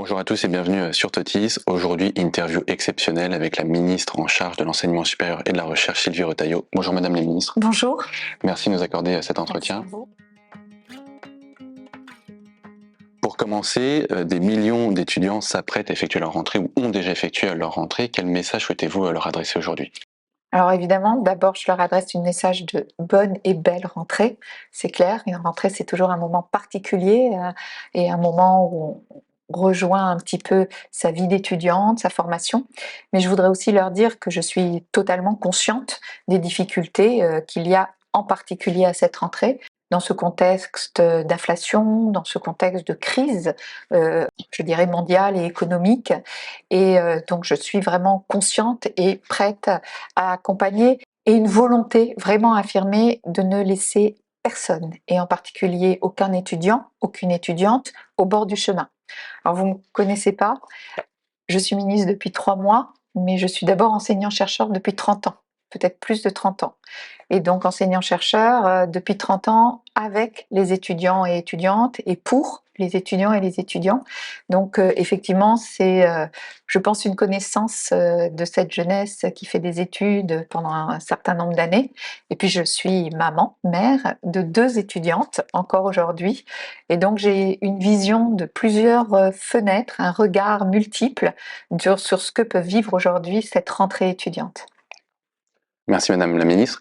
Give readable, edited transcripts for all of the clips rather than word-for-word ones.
Bonjour à tous et bienvenue sur Totis. Aujourd'hui, interview exceptionnelle avec la ministre en charge de l'enseignement supérieur et de la recherche, Sylvie Retailleau. Bonjour Madame la ministre. Bonjour. Merci de nous accorder cet entretien. Pour commencer, des millions d'étudiants s'apprêtent à effectuer leur rentrée ou ont déjà effectué leur rentrée. Quel message souhaitez-vous leur adresser aujourd'hui ? Alors évidemment, d'abord, je leur adresse un message de bonne et belle rentrée. C'est clair, une rentrée, c'est toujours un moment particulier et un moment où on rejoint un petit peu sa vie d'étudiante, sa formation. Mais je voudrais aussi leur dire que je suis totalement consciente des difficultés qu'il y a en particulier à cette rentrée. Dans ce contexte d'inflation, dans ce contexte de crise, je dirais mondiale et économique. Et donc je suis vraiment consciente et prête à accompagner et une volonté vraiment affirmée de ne laisser personne, et en particulier aucun étudiant, aucune étudiante, au bord du chemin. Alors vous ne me connaissez pas, je suis ministre depuis 3 mois, mais je suis d'abord enseignant-chercheur depuis 30 ans, peut-être plus de 30 ans. Et donc enseignant-chercheur depuis 30 ans avec les étudiants et étudiantes et pour les étudiants et les étudiants. Donc effectivement, c'est, je pense, une connaissance de cette jeunesse qui fait des études pendant un certain nombre d'années. Et puis je suis maman, mère de 2 étudiantes encore aujourd'hui. Et donc j'ai une vision de plusieurs fenêtres, un regard multiple sur ce que peut vivre aujourd'hui cette rentrée étudiante. Merci Madame la ministre.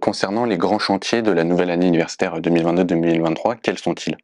Concernant les grands chantiers de la nouvelle année universitaire 2022-2023, quels sont-ils ?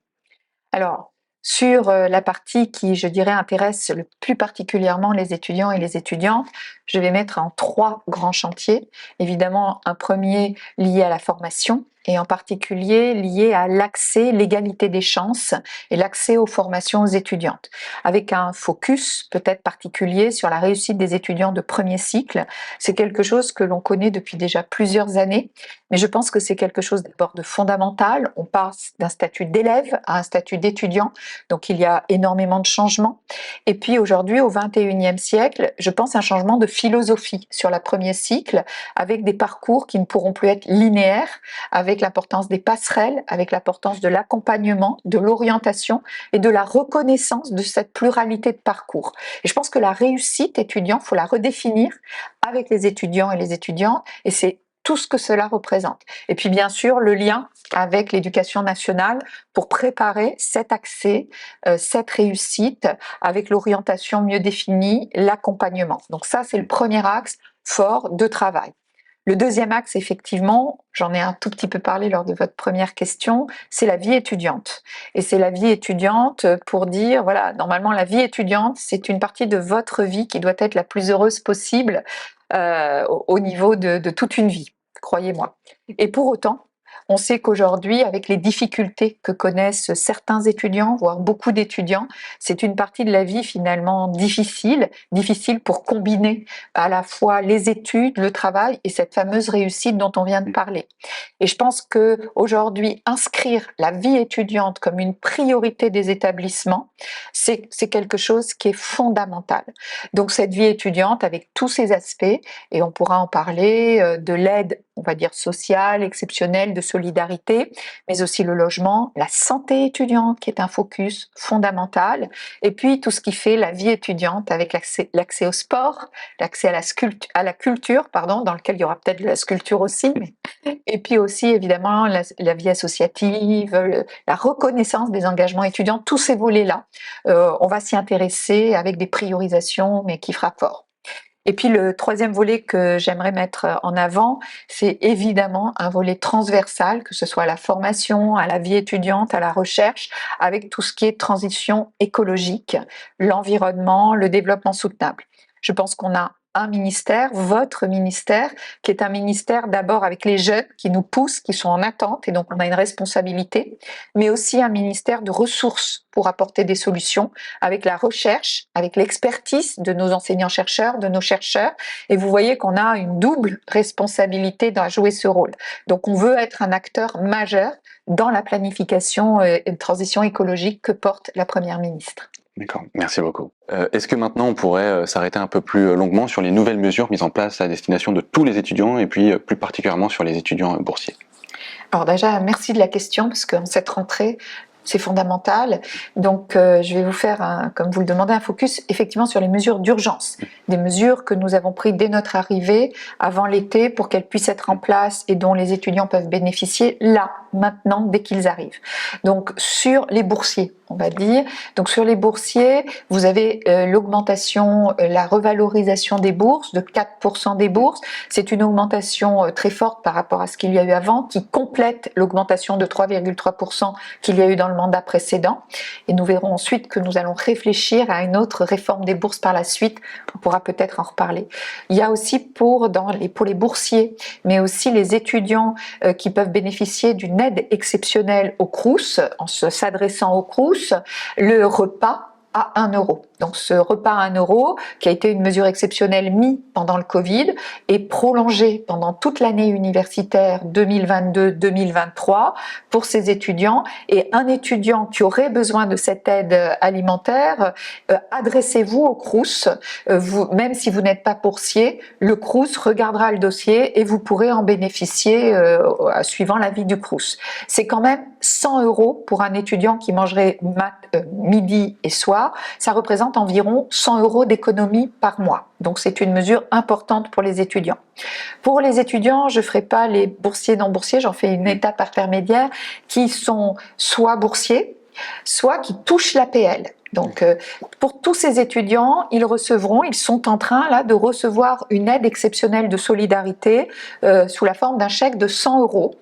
Alors, sur la partie qui, je dirais, intéresse le plus particulièrement les étudiants et les étudiantes, je vais mettre en 3 grands chantiers. Évidemment, un premier lié à la formation et en particulier lié à l'accès, l'égalité des chances et l'accès aux formations aux étudiantes, avec un focus peut-être particulier sur la réussite des étudiants de premier cycle. C'est quelque chose que l'on connaît depuis déjà plusieurs années, mais je pense que c'est quelque chose d'abord de fondamental. On passe d'un statut d'élève à un statut d'étudiant, donc il y a énormément de changements. Et puis aujourd'hui, au XXIe siècle, je pense un changement de philosophie sur le premier cycle, avec des parcours qui ne pourront plus être linéaires, avec l'importance des passerelles, avec l'importance de l'accompagnement, de l'orientation et de la reconnaissance de cette pluralité de parcours. Et je pense que la réussite étudiante, il faut la redéfinir avec les étudiants et les étudiantes, et c'est tout ce que cela représente. Et puis bien sûr, le lien avec l'éducation nationale pour préparer cet accès, cette réussite, avec l'orientation mieux définie, l'accompagnement. Donc ça, c'est le premier axe fort de travail. Le deuxième axe, effectivement, j'en ai un tout petit peu parlé lors de votre première question, c'est la vie étudiante. Et c'est la vie étudiante pour dire, voilà, normalement la vie étudiante, c'est une partie de votre vie qui doit être la plus heureuse possible au niveau de toute une vie, croyez-moi. Et pour autant, on sait qu'aujourd'hui, avec les difficultés que connaissent certains étudiants, voire beaucoup d'étudiants, c'est une partie de la vie finalement difficile pour combiner à la fois les études, le travail et cette fameuse réussite dont on vient de parler. Et je pense que aujourd'hui, inscrire la vie étudiante comme une priorité des établissements, c'est quelque chose qui est fondamental. Donc cette vie étudiante avec tous ses aspects, et on pourra en parler, de l'aide, on va dire sociale, exceptionnelle, de solidarité, mais aussi le logement, la santé étudiante qui est un focus fondamental, et puis tout ce qui fait la vie étudiante avec l'accès au sport, l'accès à la culture, pardon, dans lequel il y aura peut-être de la sculpture aussi, et puis aussi évidemment la vie associative, la reconnaissance des engagements étudiants, tous ces volets-là, on va s'y intéresser avec des priorisations, mais qui frappent fort. Et puis le troisième volet que j'aimerais mettre en avant, c'est évidemment un volet transversal, que ce soit à la formation, à la vie étudiante, à la recherche, avec tout ce qui est transition écologique, l'environnement, le développement soutenable. Je pense qu'on a un ministère, votre ministère, qui est un ministère d'abord avec les jeunes qui nous poussent, qui sont en attente, et donc on a une responsabilité, mais aussi un ministère de ressources pour apporter des solutions avec la recherche, avec l'expertise de nos enseignants-chercheurs, de nos chercheurs, et vous voyez qu'on a une double responsabilité à jouer ce rôle. Donc on veut être un acteur majeur dans la planification et transition écologique que porte la Première ministre. D'accord, merci beaucoup. Est-ce que maintenant on pourrait s'arrêter un peu plus longuement sur les nouvelles mesures mises en place à destination de tous les étudiants et puis plus particulièrement sur les étudiants boursiers ? Alors déjà, merci de la question, parce qu'en cette rentrée, c'est fondamental. Donc, je vais vous faire, comme vous le demandez, un focus effectivement sur les mesures d'urgence, des mesures que nous avons prises dès notre arrivée, avant l'été, pour qu'elles puissent être en place et dont les étudiants peuvent bénéficier là, maintenant, dès qu'ils arrivent. Donc, sur les boursiers, on va dire. Donc, sur les boursiers, vous avez l'augmentation, la revalorisation des bourses, de 4% des bourses. C'est une augmentation très forte par rapport à ce qu'il y a eu avant, qui complète l'augmentation de 3,3% qu'il y a eu dans le mandat précédent. Et nous verrons ensuite que nous allons réfléchir à une autre réforme des bourses par la suite. On pourra peut-être en reparler. Il y a aussi pour les boursiers, mais aussi les étudiants qui peuvent bénéficier d'une aide exceptionnelle au Crous, en s'adressant au Crous, le repas à 1 euro. Donc ce repas à 1 euro, qui a été une mesure exceptionnelle mise pendant le Covid, est prolongé pendant toute l'année universitaire 2022-2023 pour ces étudiants. Et un étudiant qui aurait besoin de cette aide alimentaire, adressez-vous au Crous. Même si vous n'êtes pas boursier, le Crous regardera le dossier et vous pourrez en bénéficier suivant l'avis du Crous. C'est quand même 100 euros pour un étudiant qui mangerait midi et soir. Ça représente environ 100 euros d'économie par mois. Donc c'est une mesure importante pour les étudiants. Pour les étudiants, je ne ferai pas les boursiers non boursiers, j'en fais une étape intermédiaire, qui sont soit boursiers, soit qui touchent l'APL. Donc, pour tous ces étudiants, ils sont en train là de recevoir une aide exceptionnelle de solidarité sous la forme d'un chèque de 100 euros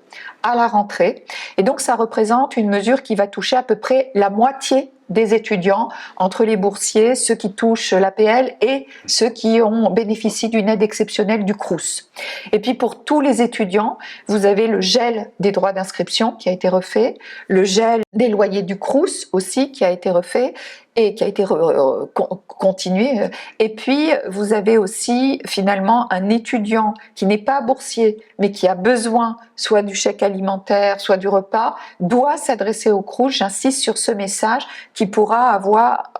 à la rentrée. Et donc, ça représente une mesure qui va toucher à peu près la moitié des étudiants, entre les boursiers, ceux qui touchent l'APL et ceux qui ont bénéficié d'une aide exceptionnelle du Crous. Et puis pour tous les étudiants, vous avez le gel des droits d'inscription qui a été refait, le gel des loyers du Crous aussi qui a été refait et qui a été continué. Et puis vous avez aussi finalement un étudiant qui n'est pas boursier mais qui a besoin soit du chèque alimentaire, soit du repas, doit s'adresser au Crous. J'insiste sur ce message, qui pourra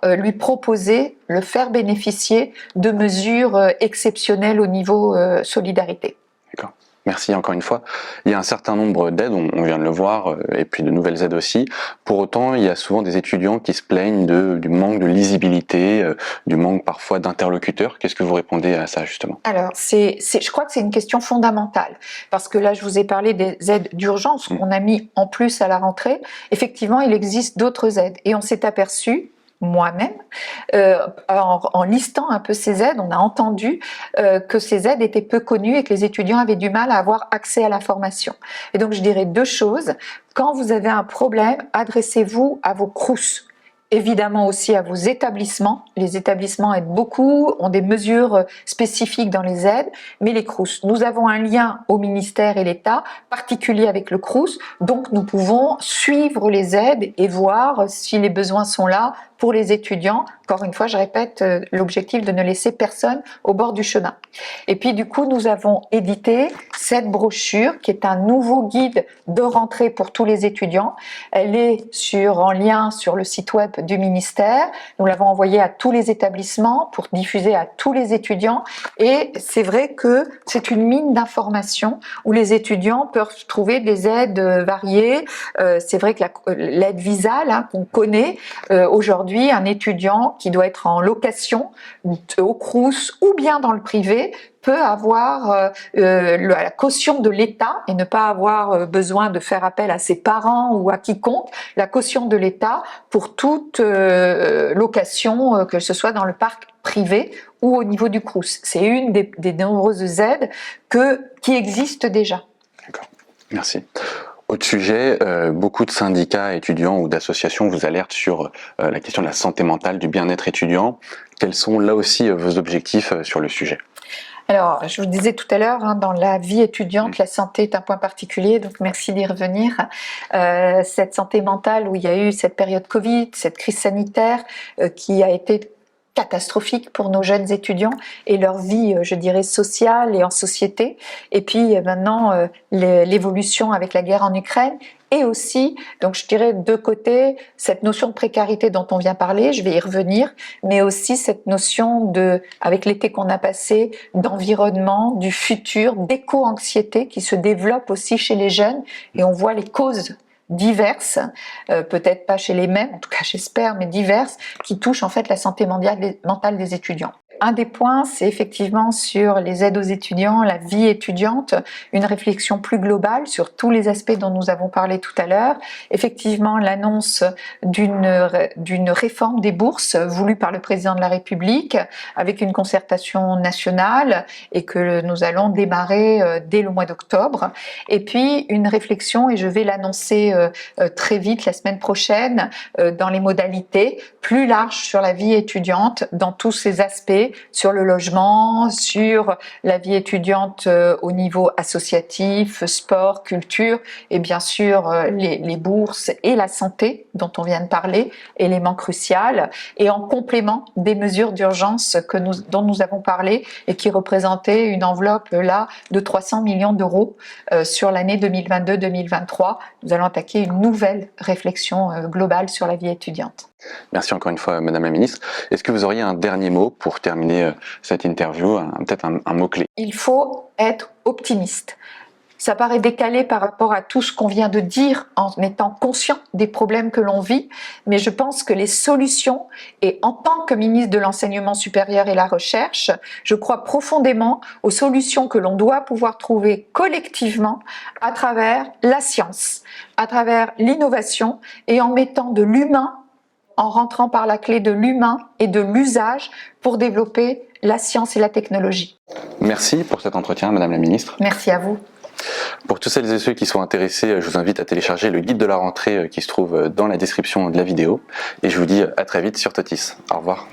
lui proposer, le faire bénéficier de mesures exceptionnelles au niveau solidarité. D'accord. Merci encore une fois. Il y a un certain nombre d'aides, on vient de le voir, et puis de nouvelles aides aussi. Pour autant, il y a souvent des étudiants qui se plaignent du manque de lisibilité, du manque parfois d'interlocuteurs. Qu'est-ce que vous répondez à ça justement? Alors, je crois que c'est une question fondamentale, parce que là, je vous ai parlé des aides d'urgence qu'on a mis en plus à la rentrée. Effectivement, il existe d'autres aides, et on s'est aperçu, moi-même, en listant un peu ces aides, on a entendu que ces aides étaient peu connues et que les étudiants avaient du mal à avoir accès à la formation. Et donc je dirais deux choses. Quand vous avez un problème, adressez-vous à vos Crous. Évidemment aussi à vos établissements. Les établissements aident beaucoup, ont des mesures spécifiques dans les aides, mais les Crous. Nous avons un lien au ministère et l'État particulier avec le Crous, donc nous pouvons suivre les aides et voir si les besoins sont là pour les étudiants. Encore une fois, je répète, l'objectif de ne laisser personne au bord du chemin. Et puis du coup, nous avons édité cette brochure qui est un nouveau guide de rentrée pour tous les étudiants. Elle est en lien sur le site web du ministère. Nous l'avons envoyée à tous les établissements pour diffuser à tous les étudiants. Et c'est vrai que c'est une mine d'informations où les étudiants peuvent trouver des aides variées. C'est vrai que l'aide Visale qu'on connaît aujourd'hui, un étudiant qui doit être en location au Crous ou bien dans le privé peut avoir la caution de l'État et ne pas avoir besoin de faire appel à ses parents ou à quiconque, la caution de l'État pour toute location, que ce soit dans le parc privé ou au niveau du Crous. C'est une des nombreuses aides qui existent déjà. D'accord, merci. Autre sujet, beaucoup de syndicats étudiants ou d'associations vous alertent sur la question de la santé mentale, du bien-être étudiant. Quels sont là aussi vos objectifs sur le sujet? Alors, je vous disais tout à l'heure, dans la vie étudiante, la santé est un point particulier, donc merci d'y revenir. Cette santé mentale où il y a eu cette période Covid, cette crise sanitaire qui a été catastrophique pour nos jeunes étudiants et leur vie, je dirais, sociale et en société. Et puis maintenant, l'évolution avec la guerre en Ukraine. Et aussi, donc je dirais de côté, cette notion de précarité dont on vient parler, je vais y revenir, mais aussi cette notion avec l'été qu'on a passé, d'environnement, du futur, d'éco-anxiété qui se développe aussi chez les jeunes, et on voit les causes diverses, peut-être pas chez les mêmes, en tout cas j'espère, mais diverses, qui touchent en fait la santé mentale des étudiants. Un des points, c'est effectivement sur les aides aux étudiants, la vie étudiante, une réflexion plus globale sur tous les aspects dont nous avons parlé tout à l'heure. Effectivement, l'annonce d'une réforme des bourses voulue par le président de la République avec une concertation nationale et que nous allons démarrer dès le mois d'octobre. Et puis une réflexion, et je vais l'annoncer très vite la semaine prochaine, dans les modalités plus larges sur la vie étudiante, dans tous ces aspects, sur le logement, sur la vie étudiante au niveau associatif, sport, culture, et bien sûr les bourses et la santé dont on vient de parler, élément crucial, et en complément des mesures d'urgence dont nous avons parlé et qui représentaient une enveloppe là de 300 millions d'euros sur l'année 2022-2023. Nous allons attaquer une nouvelle réflexion globale sur la vie étudiante. Merci encore une fois, Madame la Ministre. Est-ce que vous auriez un dernier mot pour terminer cette interview, peut-être un mot-clé? Il faut être optimiste. Ça paraît décalé par rapport à tout ce qu'on vient de dire en étant conscient des problèmes que l'on vit, mais je pense que les solutions, et en tant que ministre de l'Enseignement supérieur et la Recherche, je crois profondément aux solutions que l'on doit pouvoir trouver collectivement à travers la science, à travers l'innovation et en mettant de l'humain, en rentrant par la clé de l'humain et de l'usage pour développer la science et la technologie. Merci pour cet entretien, Madame la Ministre. Merci à vous. Pour tous celles et ceux qui sont intéressés, je vous invite à télécharger le guide de la rentrée qui se trouve dans la description de la vidéo. Et je vous dis à très vite sur Totis. Au revoir.